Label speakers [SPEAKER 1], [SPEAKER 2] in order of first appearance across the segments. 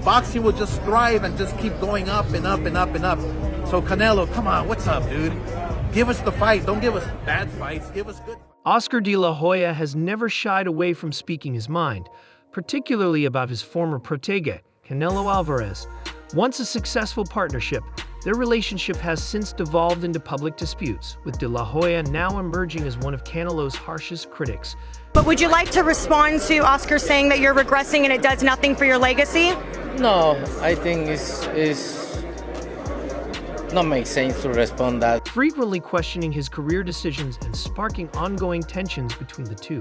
[SPEAKER 1] boxing will just thrive and just keep going up and up and up and up. So Canelo, come on, what's up, dude? Give us the fight. Don't give us bad fights. Give us good.
[SPEAKER 2] Oscar de la Hoya has never shied away from speaking his mind, particularly about his former protege, Canelo Alvarez. Once a successful partnership, their relationship has since devolved into public disputes, with de la Hoya now emerging as one of Canelo's harshest critics.
[SPEAKER 3] But would you like to respond to Oscar saying that you're regressing and it does nothing for your legacy?
[SPEAKER 4] No, I think it's not make sense to respond that.
[SPEAKER 2] Frequently questioning his career decisions and sparking ongoing tensions between the two.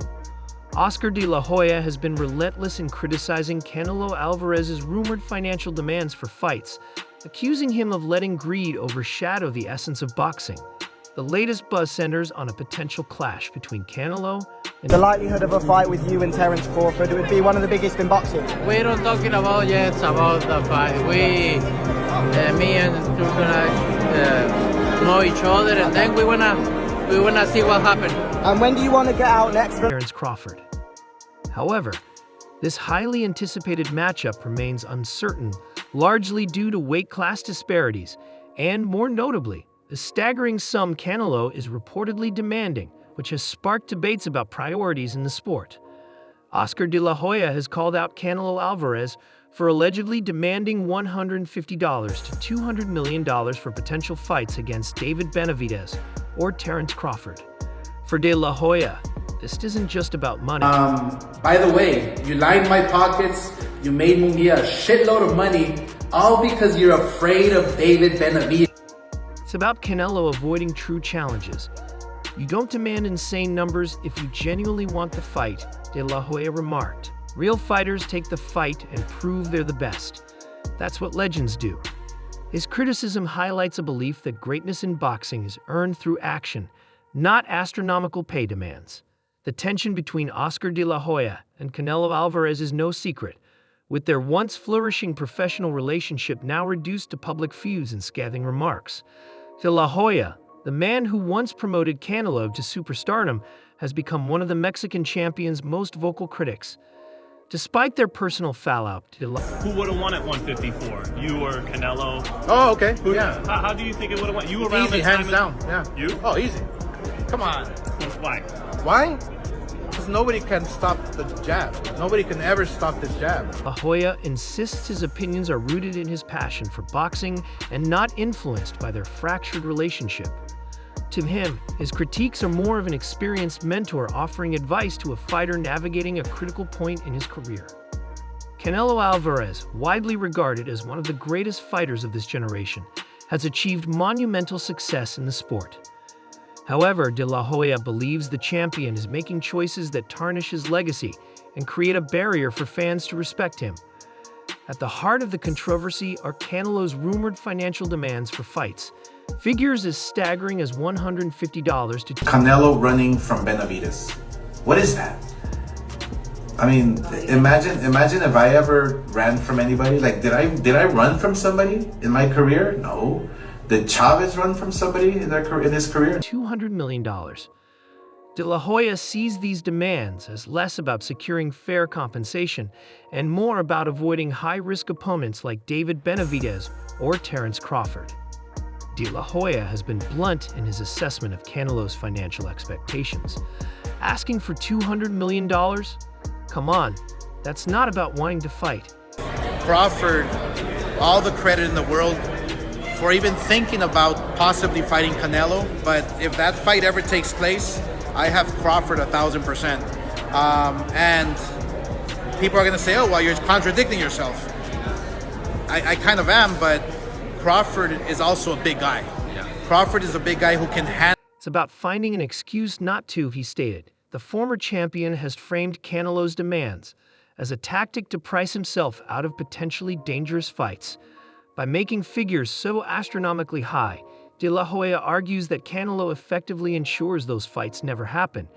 [SPEAKER 2] Oscar de la Hoya has been relentless in criticizing Canelo Alvarez's rumored financial demands for fights, accusing him of letting greed overshadow the essence of boxing. The latest buzz centers on a potential clash between Canelo and
[SPEAKER 5] the likelihood of a fight with you and Terence Crawford. It would be one of the biggest in boxing.
[SPEAKER 4] We're not talking about yet about the fight. Me and you gonna know each other, and then we wanna see what happens.
[SPEAKER 5] And when do you want to get out next?
[SPEAKER 2] Terence Crawford. However, this highly anticipated matchup remains uncertain, largely due to weight class disparities, and more notably, the staggering sum Canelo is reportedly demanding, which has sparked debates about priorities in the sport. Oscar de la Hoya has called out Canelo Alvarez for allegedly demanding $150 to $200 million for potential fights against David Benavidez or Terence Crawford. For de la Hoya, this isn't just about money.
[SPEAKER 1] By the way, you lined my pockets. You made me a shitload of money, all because you're afraid of David Benavidez.
[SPEAKER 2] It's about Canelo avoiding true challenges. You don't demand insane numbers if you genuinely want the fight, de la Hoya remarked. Real fighters take the fight and prove they're the best. That's what legends do. His criticism highlights a belief that greatness in boxing is earned through action, not astronomical pay demands. The tension between Oscar de la Hoya and Canelo Alvarez is no secret, with their once flourishing professional relationship now reduced to public feuds and scathing remarks. De la Hoya, the man who once promoted Canelo to superstardom, has become one of the Mexican champion's most vocal critics. Despite their personal fallout,
[SPEAKER 6] who would have won at 154? You or Canelo?
[SPEAKER 1] Oh, okay.
[SPEAKER 6] Who,
[SPEAKER 1] yeah.
[SPEAKER 6] How do you think it would have won? You around
[SPEAKER 1] Easy,
[SPEAKER 6] this
[SPEAKER 1] hands
[SPEAKER 6] time?
[SPEAKER 1] down. Yeah.
[SPEAKER 6] You?
[SPEAKER 1] Oh, easy. Come on.
[SPEAKER 6] Why?
[SPEAKER 1] Why? Because nobody can stop the jab. Nobody can ever stop this jab.
[SPEAKER 2] La Hoya insists his opinions are rooted in his passion for boxing and not influenced by their fractured relationship. To him, his critiques are more of an experienced mentor offering advice to a fighter navigating a critical point in his career. Canelo Alvarez, widely regarded as one of the greatest fighters of this generation, has achieved monumental success in the sport. However, de la Hoya believes the champion is making choices that tarnish his legacy and create a barrier for fans to respect him. At the heart of the controversy are Canelo's rumored financial demands for fights, figures as staggering as $150 to
[SPEAKER 7] Canelo running from Benavidez. What is that? I mean, imagine if I ever ran from anybody. Like, did I run from somebody in my career? No. Did Chavez run from somebody in his career?
[SPEAKER 2] $200 million. De la Hoya sees these demands as less about securing fair compensation and more about avoiding high-risk opponents like David Benavidez or Terence Crawford. De la Hoya has been blunt in his assessment of Canelo's financial expectations. Asking for $200 million? Come on, that's not about wanting to fight.
[SPEAKER 1] Crawford, all the credit in the world for even thinking about possibly fighting Canelo. But if that fight ever takes place, I have Crawford 1,000%. And people are going to say, oh, well, you're contradicting yourself. I kind of am, but Crawford is also a big guy. Yeah. Crawford is a big guy who can handle.
[SPEAKER 2] It's about finding an excuse not to, he stated. The former champion has framed Canelo's demands as a tactic to price himself out of potentially dangerous fights. By making figures so astronomically high, de la Hoya argues that Canelo effectively ensures those fights never happen,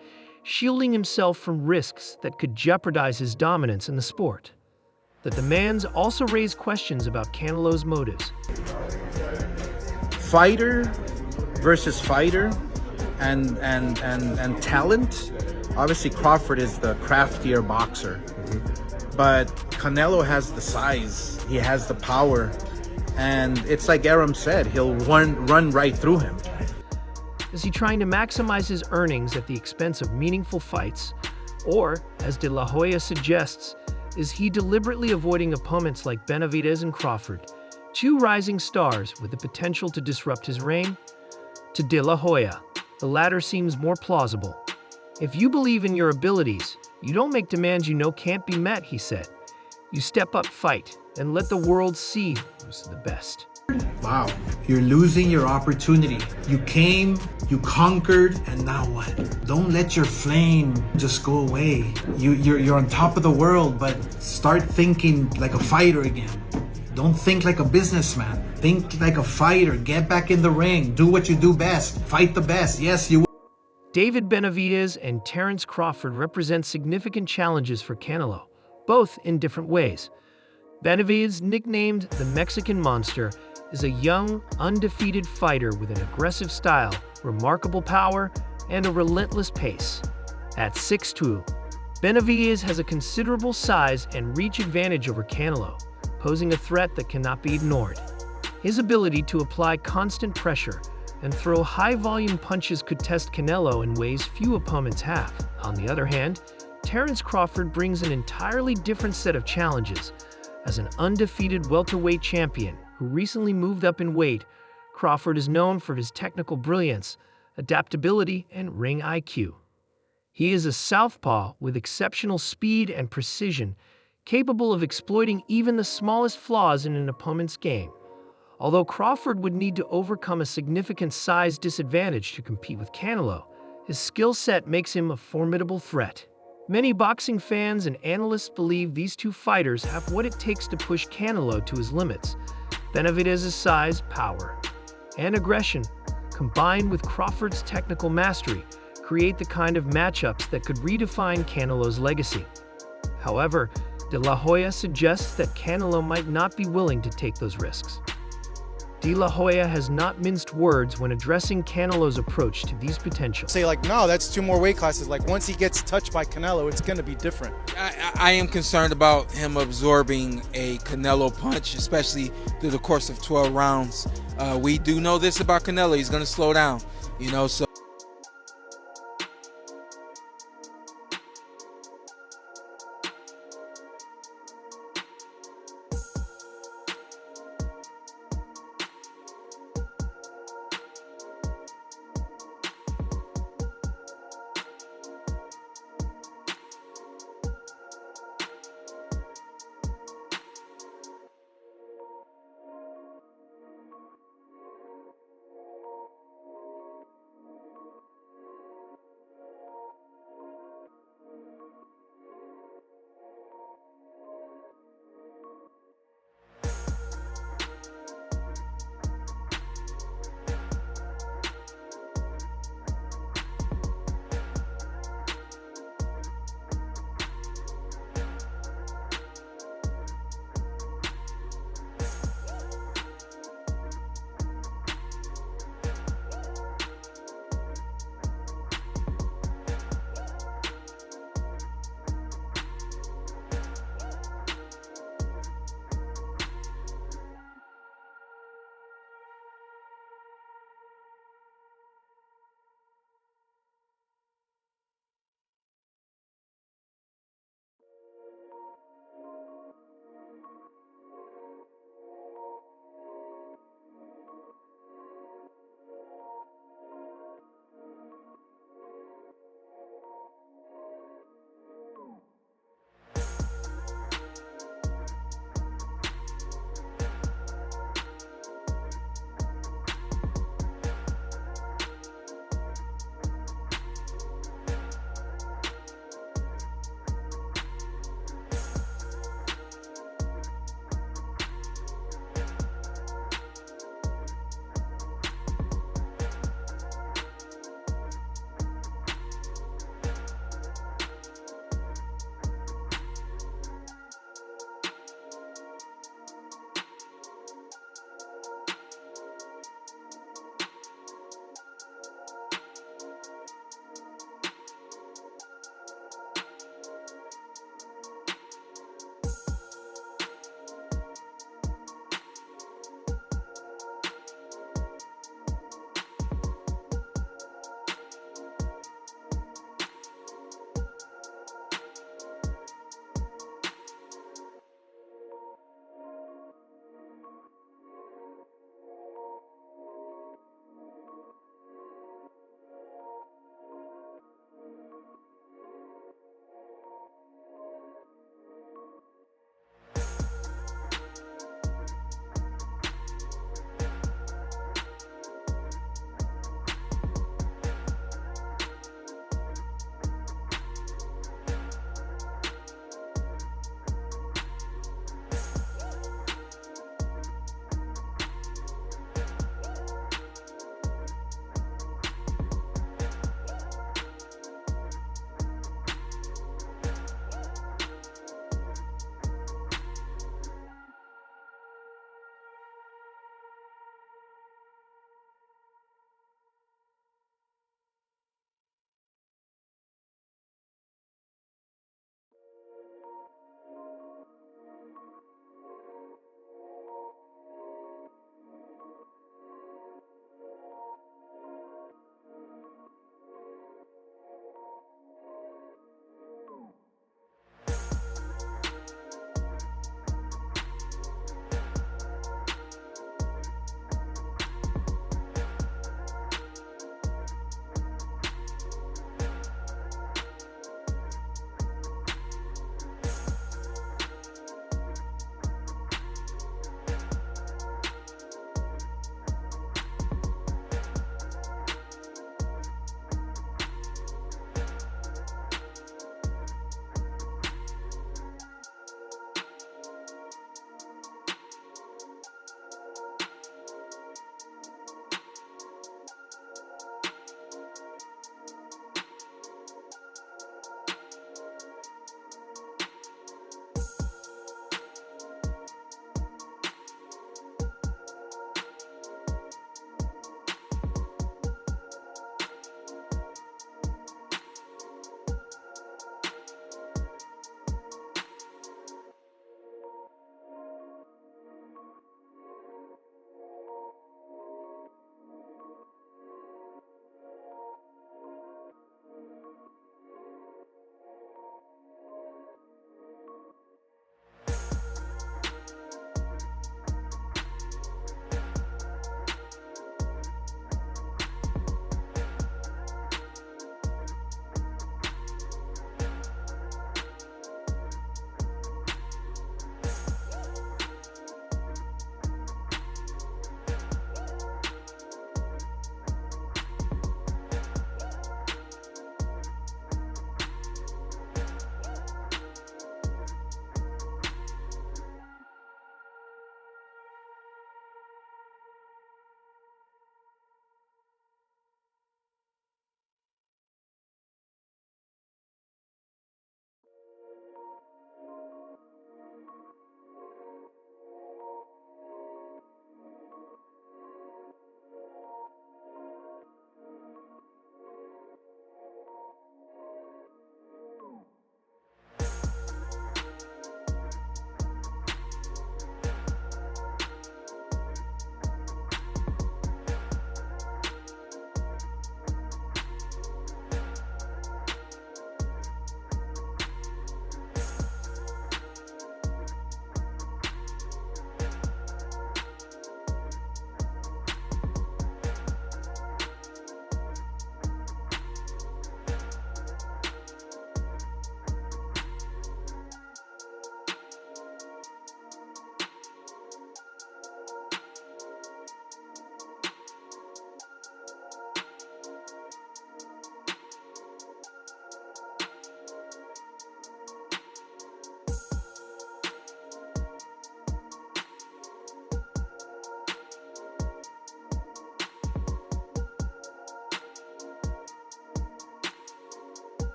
[SPEAKER 2] shielding himself from risks that could jeopardize his dominance in the sport. The demands also raise questions about Canelo's motives.
[SPEAKER 1] Fighter versus fighter and talent. Obviously, Crawford is the craftier boxer. but Canelo has the size, he has the power, and it's like Aram said, he'll run right through him.
[SPEAKER 2] Is he trying to maximize his earnings at the expense of meaningful fights? Or, as De La Hoya suggests, is he deliberately avoiding opponents like Benavidez and Crawford, two rising stars with the potential to disrupt his reign? To De La Hoya, the latter seems more plausible. If you believe in your abilities, you don't make demands you know can't be met, he said. You step up, fight, and let the world see who's the best.
[SPEAKER 8] Wow, you're losing your opportunity. You came, you conquered, and now what? Don't let your flame just go away. You're on top of the world, but start thinking like a fighter again. Don't think like a businessman. Think like a fighter. Get back in the ring. Do what you do best. Fight the best. Yes, you will.
[SPEAKER 2] David Benavidez and Terence Crawford represent significant challenges for Canelo, both in different ways. Benavidez, nicknamed the Mexican Monster, is a young, undefeated fighter with an aggressive style, remarkable power, and a relentless pace. At 6'2", Benavidez has a considerable size and reach advantage over Canelo, posing a threat that cannot be ignored. His ability to apply constant pressure and throw high-volume punches could test Canelo in ways few opponents have. On the other hand, Terence Crawford brings an entirely different set of challenges. As an undefeated welterweight champion who recently moved up in weight, Crawford is known for his technical brilliance, adaptability, and ring IQ. He is a southpaw with exceptional speed and precision, capable of exploiting even the smallest flaws in an opponent's game. Although Crawford would need to overcome a significant size disadvantage to compete with Canelo, his skill set makes him a formidable threat. Many boxing fans and analysts believe these two fighters have what it takes to push Canelo to his limits. Benavidez's size, power, and aggression, combined with Crawford's technical mastery, create the kind of matchups that could redefine Canelo's legacy. However, De La Hoya suggests that Canelo might not be willing to take those risks. De La Hoya has not minced words when addressing Canelo's approach to these potentials.
[SPEAKER 5] Say like, no, that's 2 more weight classes. Like once he gets touched by Canelo, it's going to be different.
[SPEAKER 9] I am concerned about him absorbing a Canelo punch, especially through the course of 12 rounds. We do know this about Canelo. He's going to slow down, so